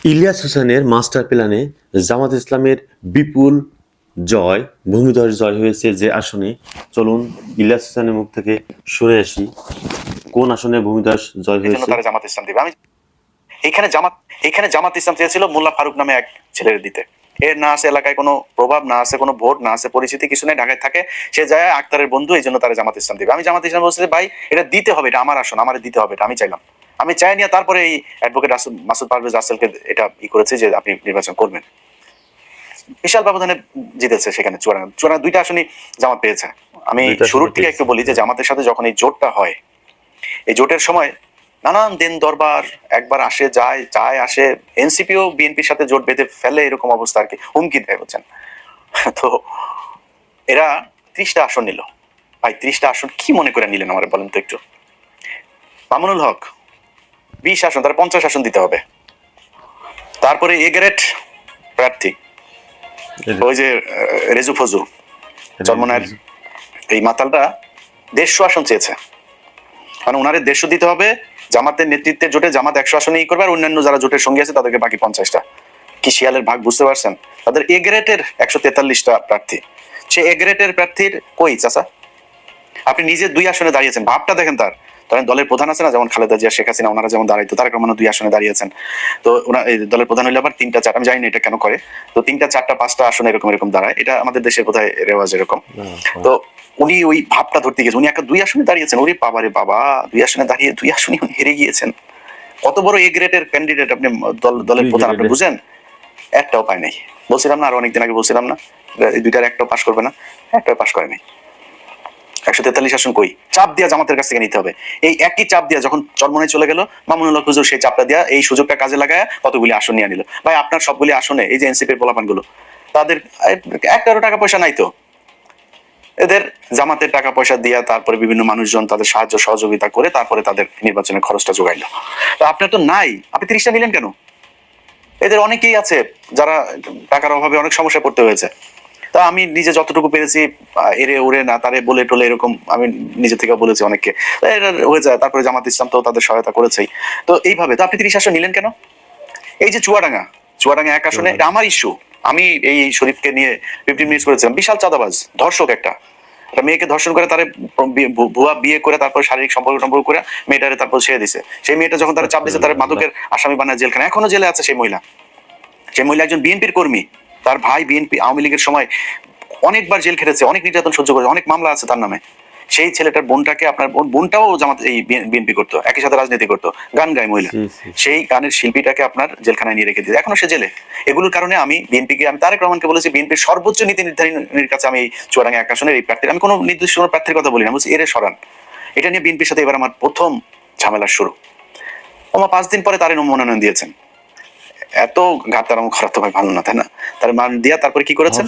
ইলিয়াস হোসেনের মাস্টার প্ল্যানে জামাত ইসলামের বিপুল জয়, ভূমিধস জয় হয়েছে যে আসনে। চলুন ইলিয়াস হোসেনের মুখ থেকে শুনে আসি কোন আসনে ভূমিধস জয় হয়েছে। তারা জামাত ইসলাম দিবে। আমি এখানে জামাত ইসলাম চেয়েছিল মোল্লা ফারুক নামে এক ছেলের দিতে। এর না আছে এলাকায় কোনো প্রভাব, না আছে কোনো ভোট, না আছে পরিচিতি, কিছু নেই, ঢাকায় থাকে। সে যায় আক্তারের বন্ধু, এই জন্য তারা জামাত ইসলাম দিবে। আমি জামাত ইসলাম বলছি যে ভাই এটা দিতে হবে, এটা আমার আসন, আমার দিতে হবে, এটা আমি চাইলাম। আমি চাই নিয়ে তারপরে এই অ্যাডভোকেট মাসুদ পারভেজ রাসেলকে এটা করেছে যে আপনি নির্বাচন করবেন। বিশাল ব্যবধানে জিতেছে সেখানে চুয়াডাঙ্গা দুইটা আসনই জামাত পেয়েছে। আমি শুরুর থেকে একটু বলি যে জামাতের সাথে যখন এই জোটটা হয়, এই জোটের সময় নানান দিন দরবার, একবার আসে যায় যায় আসে, এনসিপিও বিএনপির সাথে জোট বেঁধে ফেলে, এরকম অবস্থা আর কি, হুমকি দেয়, বুঝছেন। তো এরা 30টা আসন নিল। ভাই 30টা আসন কি মনে করে নিলেন আমার বলেন তো একটু। মামুনুল হক 20 আসন, তার 50 আসন দিতে হবে। তারপরে এ গ্রেড প্রার্থী ওই যে রেজু ফজু চরমনার এই মাতালটা 150 আসন চেয়েছে, মানে ওনারে 150 দিতে হবে। জামাতের নেতৃত্বে জোটে জামাত 100 আসনে করবে, আর অন্যান্য যারা জোটের সঙ্গে আছে তাদেরকে বাকি 50টা। কি শিয়ালের ভাগ বুঝতে পারছেন? তাদের এ গ্রেডের 143টা প্রার্থী, সে এ গ্রেডের প্রার্থীর কই চাচা? আপনি নিজে 2 আসনে দাঁড়িয়েছেন, ভাবটা দেখেন তার। ধরেন দলের প্রধান আছে না, যেমন খালেদা জিয়া, শেখ হাসিনা, ওনারা যেমন দাঁড়াইতো, তারেক রহমানও 2 আসনে দাঁড়িয়েছেন। তো ওনার এই দলের প্রধান হইলে আবার 3টা 4টা, আমি জানি না এটা কেন করে, তো 3টা 4টা 5টা আসনে এরকম এরকম দাঁড়ায়। এটা আমাদের দেশের বোধহয় রেওয়াজ এরকম। তো উনি ওই ভাবটা ধরতে গেছেন, উনি একটা 2 আসনে দাঁড়িয়েছেন। ওরে বাবা রে বাবা, 2 আসনে দাঁড়িয়ে 2 আসনে উনি হেরে গিয়েছেন। কত বড় এ গ্রেডের ক্যান্ডিডেট আপনি, দলের প্রধান, আপনি বুঝেন? একটাও পায় নাই। বলছিলাম না, আর অনেকদিন আগে বলছিলাম না, এই দুইটার একটাও পাস করবে না, একটাও পাস করে নাই। 143 আসন কই? চাপ দিয়া জামাতের কাছ থেকে নিতে হবে। এই একই চাপ দিয়া যখন চরমনায় চলে গেল মামুনুল হক হুজুর, সেই চাপটা দিয়া এই সুযোগটা কাজে লাগায় কতগুলি আসন নিয়ে নিল। ভাই আপনার সবগুলি আসনে এই যে এনসিপির পোলাপানগুলো, তাদের একটারও টাকা পয়সা নাই তো। এদের জামাতের টাকা পয়সা দিয়া, তারপরে বিভিন্ন মানুষজন তাদের সাহায্য সহযোগিতা করে তারপরে তাদের নির্বাচনের খরচটা যোগাইলো। তো আপনার তো নাই, আপনি 30টা নিলেন কেন? এদের অনেকেই আছে যারা টাকার অভাবে অনেক সমস্যায় পড়তে হয়েছে। তা আমি নিজে যতটুকু পেরেছি, এরে ওরে না তারে বলে টলে এরকম আমি নিজে থেকে বলেছি অনেককে, এটা হয়ে যায়। তারপরে জামাত ইসলাম তো তাদের সহায়তা করেছেই। তো এইভাবে তো আপনি 30 আসন নিলেন কেন? এই যে চুয়াডাঙ্গা 1 আসনে, এটা আমার ইস্যু। আমি এই শরীফকে নিয়ে 15 মিনিটস করেছিলাম। বিশাল চাঁদাবাজ, ধর্ষক একটা মেয়েকে ধর্ষণ করে, তারে ভুয়া বিয়ে করে, তারপর শারীরিক সম্পর্ক করে মেয়েটারে তারপর ছেড়ে দিছে। সেই মেয়েটা যখন তারা চাপ দিছে, তার মাদকের আসামি বানায় জেলখানে, এখনো জেলে আছে সেই মহিলা। সেই মহিলা একজন বিএনপির কর্মী, তার ভাই বিএনপি আওয়ামী লীগের সময় অনেকবার জেল খেটেছে, অনেক নির্যাতন সহ্য করেছে, অনেক মামলা আছে তার নামে। সেই ছেলেটার বোনটাকে, আপনার বোনটাও জামাত এই বিএনপি করতো, একই সাথে রাজনীতি করতো, গান গায় মহিলা। সেই গানের শিল্পীটাকে আপনার জেলখানায় নিয়ে রেখে দিয়েছে, এখনো সে জেলে। এগুলোর কারণে আমি বিএনপিকে, আমি তারেক রহমানকে বলেছি, বিএনপির সর্বোচ্চ নীতি নির্ধারণীর কাছে আমি চুয়াডাঙ্গা 1 আসনের এই প্রার্থীর, আমি কোনো নির্দিষ্ট কোনো প্রার্থীর কথা বলি না, বলছি এরে সরান। এটা নিয়ে বিএনপির সাথে এবার আমার প্রথম ঝামেলার শুরু। আমার 5 দিন পরে তারে মনোনয়ন দিয়েছেন। এত ঘাটতারাম খারাপ তো ভাই ভালো না, তাই না? তার মান দিয়া তারপরে কি করেছেন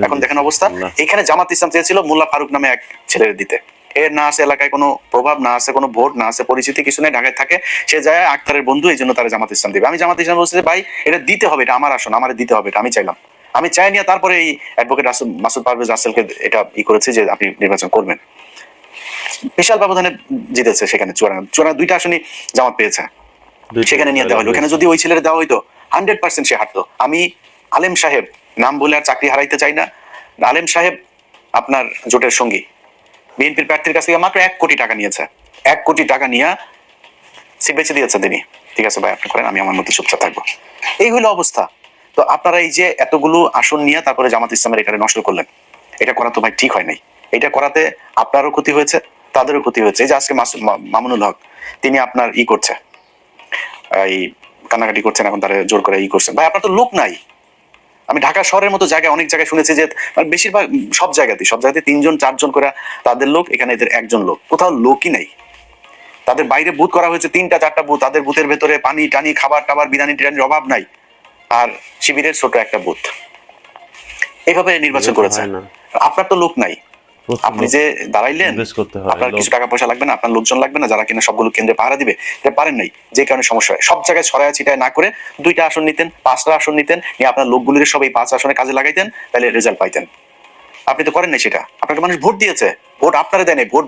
এখন দেখেন অবস্থা। এখানে জামাত ইসলাম চেয়েছিল মোল্লা ফারুক নামে এক ছেলের দিতে। এর না আছে এলাকায় কোনো প্রভাব, না আছে কোনো ভোট, না আছে পরিচিতি, কিছু নেই, ঢাকায় থাকে। সে যায় আক্তারের বন্ধু, এই জন্য তারা জামাত ইসলাম দিবে। আমি জামাত ইসলাম বলছি যে ভাই এটা দিতে হবে, এটা আমার আসন, আমার দিতে হবে, এটা আমি চাইলাম। আমি চাই নিয়ে তারপরে এই অ্যাডভোকেট মাসুদ পারভেজ রাসেলকে এটা করেছে যে আপনি নির্বাচন করবেন। বিশাল ব্যবধানে জিতেছে সেখানে চুয়াডাঙ্গা 2টা আসনই জামাত পেয়েছে। সেখানে নিয়ে দেওয়া হলো। এখানে যদি ওই ছেলের দেওয়া হইতো 100% সে হাঁটতো। আমি আলেম সাহেব, নাম বলে আর চাকরি হারাইতে চাই না, আলেম সাহেব আপনার জোটের সঙ্গী বিএনপির প্রার্থীর কাছ থেকে মাত্র 1 কোটি টাকা নিয়েছে। 1 কোটি টাকা নিয়ে সিট বেঁচে দিয়েছেন তিনি। ঠিক আছে ভাই, আপনি করেন, আমি আমার মতো চুপচাপ থাকবো। এই হলো অবস্থা। তো আপনারা এই যে এতগুলো আসন নিয়ে তারপরে জামাত ইসলামের এখানে নষ্ট করলেন, এটা করা তো ভাই ঠিক হয় নাই। এটা করাতে আপনারও ক্ষতি হয়েছে, তাদেরও ক্ষতি হয়েছে। এই যে আজকে মামুনুল হক, তিনি আপনার করছে, এই কান্নাকাটি করছেন, এখন তারা জোর করে করছেন। ভাই আপনার তো লোক নাই। আমি ঢাকা শহরের মতো জায়গায় অনেক জায়গায় শুনেছি যে মানে বেশিরভাগ সব জায়গাতে 3জন 4জন করে তাদের লোক, এখানে এদের 1জন লোক, কোথাও লোকই নাই। তাদের বাইরে বুথ করা হয়েছে 3টা 4টা বুথ, তাদের বুথের ভেতরে পানি টানি, খাবার টাবার, বিরিয়ানি টিরানির অভাব নাই, আর শিবিরের ছোট একটা বুথ। এইভাবে নির্বাচন করেছে। আপনার তো লোক নাই, আপনি যে দাঁড়াইলেন, আপনার কিছু টাকা পয়সা লাগবে না, আপনার লোকজন লাগবে না, যারা কিনা সবগুলো কেন্দ্রে পাহারা দিবে, এটা পারেন নাই, যে কারণে সমস্যা হয়। সব জায়গায় ছড়ায় ছিটায় না করে 2টা আসন নিতেন, 5টা আসন নিতেন, নিয়ে আপনার লোকগুলির সব এই 5 আসনে কাজে লাগাইতেন, তাহলে রেজাল্ট পাইতেন। আপনি তো করেন নাই সেটা। আপনাকে মানুষ ভোট দিয়েছে, ভোট আপনারা দেয় নাই, ভোট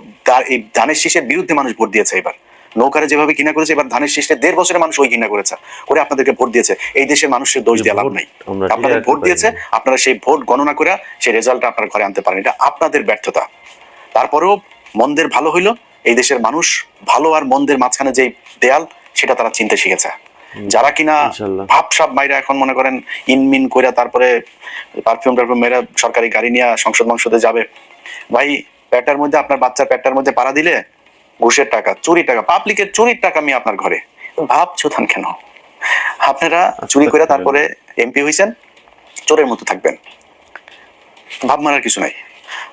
এই ধানের শীষের বিরুদ্ধে মানুষ ভোট দিয়েছে। এবার নৌকারে যেভাবে ঘৃণা করেছে, এবার ধানের শীষে 1.5 বছরের মানুষ ওই ঘৃণা করেছে, করে আপনাদেরকে ভোট দিয়েছে। এই দেশের মানুষের দোষ দিয়ে লাভ নাই। আমরা আপনাদের ফিরে ভোট আসতে দিয়েছে, পারিনি। আপনারা সেই ভোট গণনা করে সেই রেজাল্টটা আপনার ঘরে আনতে পারেন, এটা আপনাদের ব্যর্থতা। তারপরেও মন্দের ভালো হইলো, এই দেশের মানুষ ভালো আর মন্দের মাঝখানে যে দেয়াল, সেটা তারা চিনতে শিখেছে। যারা কিনা ইনশাল্লাহ। ভাবসাব মাইরা এখন মনে করেন ইনমিন কইরা তারপরে পারফিউম টারফিউম মেরা সরকারি গাড়ি নিয়ে সংসদ সংসদে যাবে, ভাই পেটার মধ্যে, আপনার বাচ্চার পেটার মধ্যে পাড়া দিলে ঘুষের টাকা, চুরি টাকা, পাবলিকের চুরির টাকা আমি আপনার ঘরে, ভাবছো থান কেন? আপনারা চুরি করে তারপরে এমপি হইছেন, চোরের মতো থাকবেন, ভাব মারার কিছু নাই।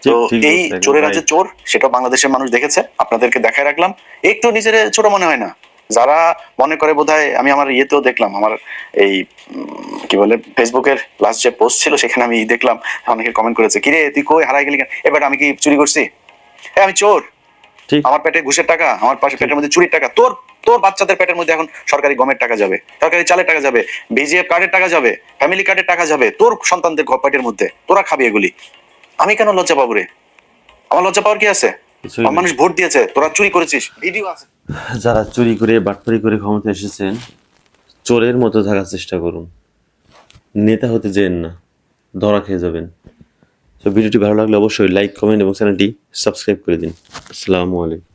তো ঠিক এই বলছেন চোরেরা ভাই। যে চোর, সেটা বাংলাদেশের মানুষ দেখেছে, আপনাদেরকে দেখায় রাখলাম। একটু নিজের ছোট মনে হয় না? যারা মনে করে বোধহয়, আমি আমার ইয়েতেও দেখলাম, আমার এই কি বলে ফেসবুকের লাস্ট যে পোস্ট ছিল, সেখানে আমি দেখলাম অনেকে কমেন্ট করেছে, কিরে তুই কই হারাই গেলি কেন? এবার আমি কি চুরি করছি? আমি চোর? ঠিক। আমার পেটে ঘুষের টাকা, আমার পাশে পেটের মধ্যে চুরির টাকা। তোর তোর বাচ্চাদের পেটের মধ্যে এখন সরকারি গমের টাকা যাবে, সরকারি চালের টাকা যাবে, বিজিএফ কার্ডের টাকা যাবে, ফ্যামিলি কার্ডের টাকা যাবে তোর সন্তানদের পেটের মধ্যে, তোরা খাবি এগুলি। আমি কেন লজ্জা পাবো রে? আমার লজ্জা পাওয়ার কি আছে? কিছুই আমার নেই। মানুষ ভোট দিয়েছে, তোরা চুরি করেছিস, ভিডিও আছে। যারা চুরি করে বাটপারি করে ক্ষমতা এসেছেন, চোরের মতো থাকার চেষ্টা করুন, নেতা হতে যেন না, ধরা খেয়ে যাবেন। তো ভিডিওটি ভালো লাগলে অবশ্যই লাইক, কমেন্ট এবং চ্যানেলটি সাবস্ক্রাইব করে দিন। আসসালামু আলাইকুম।